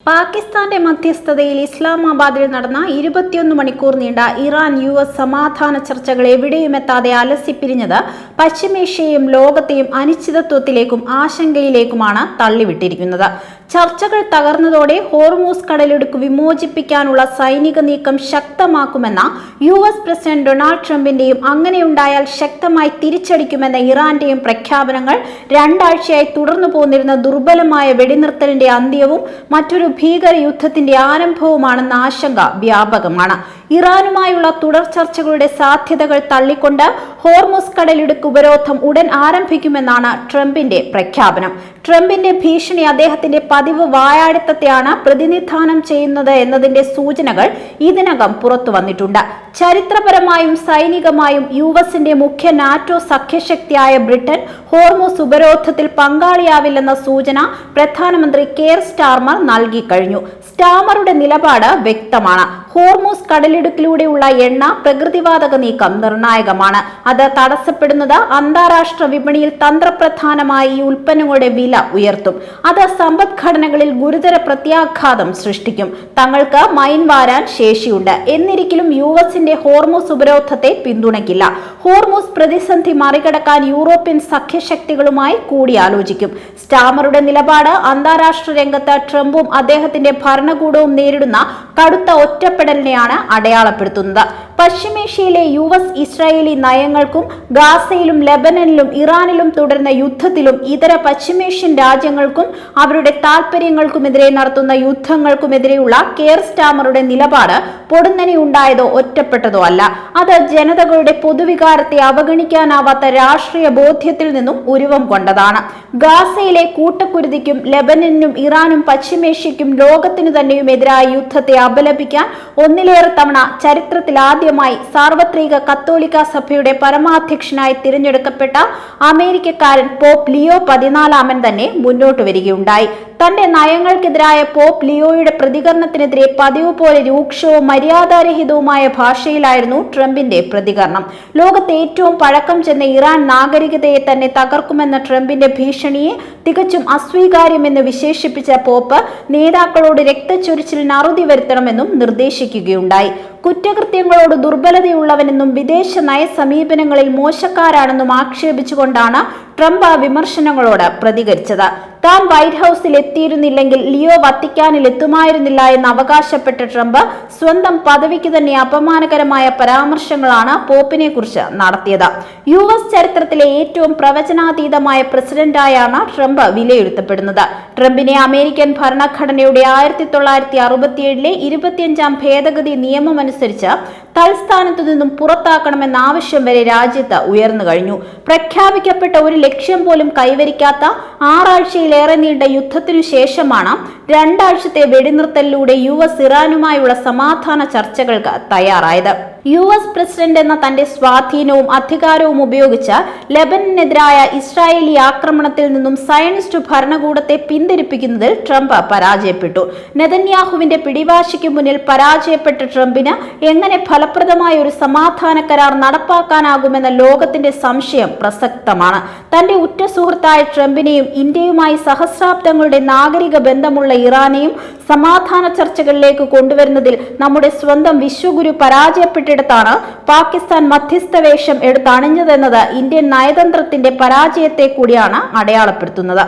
പാകിസ്ഥാന്റെ മധ്യസ്ഥതയിൽ ഇസ്ലാമാബാദിൽ നടന്ന 21 മണിക്കൂർ നീണ്ട ഇറാൻ-US സമാധാന ചർച്ചകൾ എവിടെയുമെത്താതെ അലസിപ്പിരിഞ്ഞത് പശ്ചിമേഷ്യയെയും ലോകത്തെയും അനിശ്ചിതത്വത്തിലേക്കും ആശങ്കയിലേക്കുമാണ് തള്ളിവിട്ടിരിക്കുന്നത്. ചർച്ചകൾ തകർന്നതോടെ ഹോർമൂസ് കടലിടുക്ക് വിമോചിപ്പിക്കാനുള്ള സൈനിക നീക്കം ശക്തമാക്കുമെന്ന US പ്രസിഡന്റ് ഡൊണാൾഡ് ട്രംപിന്റെയും അങ്ങനെയുണ്ടായാൽ ശക്തമായി തിരിച്ചടിക്കുമെന്ന ഇറാന്റെയും പ്രഖ്യാപനങ്ങൾ രണ്ടാഴ്ചയായി തുടർന്നു പോന്നിരുന്ന ദുർബലമായ വെടിനിർത്തലിന്റെ അന്ത്യവും മറ്റൊരു ഭീകര യുദ്ധത്തിന്റെ ആരംഭവുമാണെന്ന ആശങ്ക വ്യാപകമാണ്. ഇറാനുമായുള്ള തുടർ ചർച്ചകളുടെ സാധ്യതകൾ തള്ളിക്കൊണ്ട് ഹോർമൂസ് കടലിടുക്ക് ഉപരോധം ഉടൻ ആരംഭിക്കുമെന്നാണ് ട്രംപിന്റെ പ്രഖ്യാപനം. ട്രംപിന്റെ ഭീഷണി അദ്ദേഹത്തിന്റെ പതിവ് വായാടിത്തത്തെയാണ് പ്രതിനിധാനം ചെയ്യുന്നത് എന്നതിന്റെ സൂചനകൾ ഇതിനകം പുറത്തു വന്നിട്ടുണ്ട്. ചരിത്രപരമായും സൈനികമായും യുഎസിന്റെ മുഖ്യ നാറ്റോ സഖ്യശക്തിയായ ബ്രിട്ടൻ ഹോർമൂസ് ഉപരോധത്തിൽ പങ്കാളിയാവില്ലെന്ന സൂചന പ്രധാനമന്ത്രി കെയർ സ്റ്റാർമർ നൽകി കഴിഞ്ഞു. സ്റ്റാർമറുടെ നിലപാട് വ്യക്തമാണ്. ഹോർമൂസ് കടലിടുക്കിലൂടെയുള്ള എണ്ണ പ്രകൃതിവാതക നീക്കം നിർണായകമാണ്. അത് തടസ്സപ്പെടുന്നത് അന്താരാഷ്ട്ര വിപണിയിൽ തന്ത്രപ്രധാനമായ ഈ ഉൽപ്പന്നങ്ങളുടെ വില ഉയർത്തും. അത് സമ്പദ്ഘടനകളിൽ ഗുരുതര പ്രത്യാഘാതം സൃഷ്ടിക്കും. തങ്ങൾക്ക് മൈൻ വാരാൻ ശേഷിയുണ്ട്. എന്നിരിക്കലും യുഎസിന്റെ ഹോർമൂസ് ഉപരോധത്തെ പിന്തുണയ്ക്കില്ല. ഹോർമൂസ് പ്രതിസന്ധി മറികടക്കാൻ യൂറോപ്യൻ സഖ്യശക്തികളുമായി കൂടിയാലോചിക്കും. സ്റ്റാർമറുടെ നിലപാട് അന്താരാഷ്ട്ര രംഗത്ത് ട്രംപും അദ്ദേഹത്തിന്റെ ഭരണകൂടവും നേരിടുന്ന കടുത്ത ഒറ്റപ്പെടലിനെയാണ് അടയാളപ്പെടുത്തുന്നത്. പശ്ചിമേഷ്യയിലെ യുഎസ് ഇസ്രായേലി നയങ്ങൾക്കും ഗാസയിലും ലെബനനിലും ഇറാനിലും തുടരുന്ന യുദ്ധത്തിലും ഇതര പശ്ചിമേഷ്യൻ രാജ്യങ്ങൾക്കും അവരുടെ താൽപര്യങ്ങൾക്കുമെതിരെ നടത്തുന്ന യുദ്ധങ്ങൾക്കുമെതിരെയുള്ള കെയർ സ്റ്റാർമറുടെ നിലപാട് പൊടുന്നനെ ഉണ്ടായതോ ഒറ്റപ്പെട്ടതോ അല്ല. അത് ജനതകളുടെ പൊതുവികാരത്തെ അവഗണിക്കാനാവാത്ത രാഷ്ട്രീയ ബോധ്യത്തിൽ നിന്നും ഉരുവം കൊണ്ടതാണ്. ഗാസയിലെ കൂട്ടക്കുരുതിക്കും ലെബനനും ഇറാനും പശ്ചിമേഷ്യയ്ക്കും ലോകത്തിനു തന്നെയും എതിരായ യുദ്ധത്തെ അപലപിക്കാൻ ഒന്നിലേറെ തവണ ചരിത്രത്തിൽ ആദ്യമായി സാർവത്രിക കത്തോലിക്ക സഭയുടെ പരമാധ്യക്ഷനായി തിരഞ്ഞെടുക്കപ്പെട്ട അമേരിക്കക്കാരൻ പോപ്പ് ലിയോ 14 തന്നെ മുന്നോട്ട് വരികയുണ്ടായി. തന്റെ നയങ്ങൾക്കെതിരായ പോപ്പ് ലിയോയുടെ പ്രതികരണത്തിനെതിരെ പതിവ് പോലെ രൂക്ഷവും മര്യാദാരഹിതവുമായ ഭാഷയിലായിരുന്നു ട്രംപിന്റെ പ്രതികരണം. ലോകത്തെ ഏറ്റവും പഴക്കം ചെന്ന ഇറാൻ നാഗരികതയെ തന്നെ തകർക്കുമെന്ന ട്രംപിന്റെ ഭീഷണിയെ തികച്ചും അസ്വീകാര്യമെന്ന് വിശേഷിപ്പിച്ച പോപ്പ് നേതാക്കളോട് രക്തച്ചൊരിച്ചിലിന് അറുതി വരുത്തണമെന്നും നിർദ്ദേശിക്കുകയുണ്ടായി. കുറ്റകൃത്യങ്ങളോട് ദുർബലതയുള്ളവനെന്നും വിദേശ നയ സമീപനങ്ങളിൽ മോശക്കാരാണെന്നും ആക്ഷേപിച്ചുകൊണ്ടാണ് ട്രംപ് ആ വിമർശനങ്ങളോട് പ്രതികരിച്ചത്. താൻ വൈറ്റ് ഹൌസിൽ എത്തിയിരുന്നില്ലെങ്കിൽ ലിയോ വത്തിക്കാനിൽ എത്തുമായിരുന്നില്ല എന്ന് അവകാശപ്പെട്ട ട്രംപ് സ്വന്തം പദവിക്ക് തന്നെ അപമാനകരമായ പരാമർശങ്ങളാണ് പോപ്പിനെ കുറിച്ച് നടത്തിയത്. യുഎസ് ചരിത്രത്തിലെ ഏറ്റവും പ്രവചനാതീതമായ പ്രസിഡന്റായാണ് ട്രംപ് വിലയിരുത്തപ്പെടുന്നത്. ട്രംപിനെ അമേരിക്കൻ ഭരണഘടനയുടെ 1967 25ാം ഭേദഗതി നിയമമനുസരിച്ച് തൽസ്ഥാനത്തു നിന്നും പുറത്താക്കണമെന്ന ആവശ്യം വരെ രാജ്യത്ത് ഉയർന്നു കഴിഞ്ഞു. പ്രഖ്യാപിക്കപ്പെട്ട ഒരു ലക്ഷ്യം പോലും കൈവരിക്കാത്ത 6 ആഴ്ചയിലേറെ നീണ്ട യുദ്ധത്തിനു ശേഷമാണ് 2 ആഴ്ചത്തെ വെടിനിർത്തലിലൂടെ യുഎസ് ഇറാനുമായുള്ള സമാധാന ചർച്ചകൾക്ക് തയ്യാറായത്. യുഎസ് പ്രസിഡന്റ് എന്ന തന്റെ സ്വാധീനവും അധികാരവും ഉപയോഗിച്ച് ലെബനനെതിരായ ഇസ്രായേലി ആക്രമണത്തിൽ നിന്നും സയനിസ്റ്റ് ഭരണകൂടത്തെ പിന്തിരിപ്പിക്കുന്നതിൽ ട്രംപ് പരാജയപ്പെട്ടു. നെതന്യാഹുവിന്റെ പിടിവാശിക്ക് മുന്നിൽ പരാജയപ്പെട്ട ട്രംപിന് എങ്ങനെ ഫലപ്രദമായ ഒരു സമാധാന കരാർ നടപ്പാക്കാനാകുമെന്ന ലോകത്തിന്റെ സംശയം പ്രസക്തമാണ്. തന്റെ ഉറ്റ സുഹൃത്തായ ട്രംപിനെയും ഇന്ത്യയുമായി സഹസ്രാബ്ദങ്ങളുടെ നാഗരിക ബന്ധമുള്ള ഇറാനെയും സമാധാന ചർച്ചകളിലേക്ക് കൊണ്ടുവരുന്നതിൽ നമ്മുടെ സ്വന്തം വിശ്വഗുരു പരാജയപ്പെട്ടിടത്താണ് പാകിസ്ഥാൻ മധ്യസ്ഥ വേഷം എടുത്തണിഞ്ഞതെന്നത് ഇന്ത്യൻ നയതന്ത്രത്തിന്റെ പരാജയത്തെ കൂടിയാണ് അടയാളപ്പെടുത്തുന്നത്.